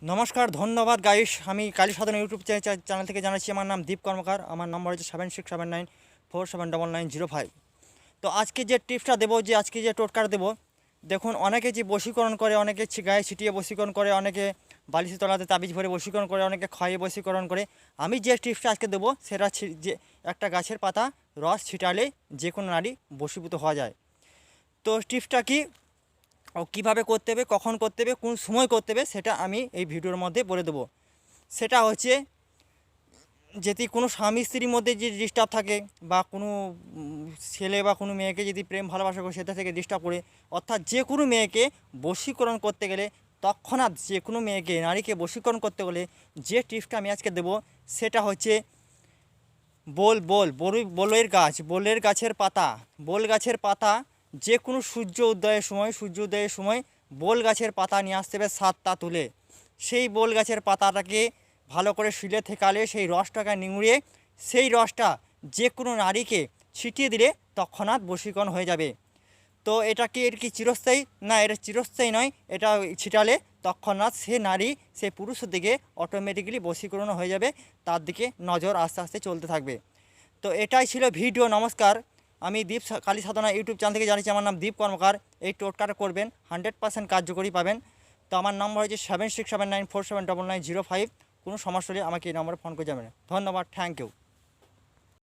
नमस्कार धन्यवाद गाइस हमें काली साधन यूट्यूब चैनल থেকে জানাচ্ছি আমার নাম দীপ কর্মকার আমার নম্বর হচ্ছে 7679479905। তো আজকে যে টিপসটা দেবো যে আজকে যে টোটকাটা দেবো দেখুন অনেকে যে বশীকরণ করে অনেকে গায়ে ছিটিয়ে বশীকরণ করে অনেকে বালিশের তলাতে তাবিজ ভরে বশীকরণ করে অনেকে খাইয়ে বশীকরণ করে। আমি যে টিপসটা আজকে দেবো সেটা যে একটা গাছের পাতা রস ছিটালে যে কোনো নারী বশীভূত হওয়া যায়। তো টিপসটা কি ও কীভাবে করতে হবে কখন করতে হবে কোন সময় করতে হবে সেটা আমি এই ভিডিওর মধ্যে বলে দেবো। সেটা হচ্ছে যদি কোনো স্বামী স্ত্রীর মধ্যে যে ডিস্টার্ব থাকে বা কোনো ছেলে বা কোনো মেয়েকে যদি প্রেম ভালোবাসা করে সেটা থেকে ডিস্টার্ব করে অর্থাৎ যে কোনো মেয়েকে বশীকরণ করতে গেলে তৎক্ষণাৎ যে কোনো মেয়েকে নারীকে বশীকরণ করতে গেলে যে টিপসটা আমি আজকে দেবো সেটা হচ্ছে বোলের গাছ বোলের গাছের পাতা বোল গাছের পাতা যে কোনো সূর্য উদয়ের সময় বোল গাছের পাতা নিয়ে আসতে হবে 7টা তুলে সেই বোল গাছের পাতাটাকে ভালো করে শিলে থেকালে সেই রসটাকে নিংড়িয়ে সেই রসটা যে কোনো নারীকে ছিটিয়ে দিলে তৎক্ষণাৎ বশীকরণ হয়ে যাবে। তো এটা কি এর কি চিরস্থায়ী না, এটা চিরস্থায়ী নয়, এটা ছিটালে তৎক্ষণাৎ সে নারী সে পুরুষের দিকে অটোমেটিক্যালি বশীকরণ হয়ে যাবে, তার দিকে নজর আস্তে আস্তে চলতে থাকবে। তো এটাই ছিল ভিডিও। নমস্কার, আমি দীপ কালী সাধনা ইউটিউব চ্যানেল থেকে জানিয়েছি আমার নাম দীপ কর্মকার। এই টোটকাটা করবেন 100% কার্যকরী পাবেন। তো আমার নম্বর হচ্ছে 7679479905। কোনো সমস্যা হলে আমাকে এই নম্বরে ফোন করে যাবেন। ধন্যবাদ, থ্যাংক ইউ।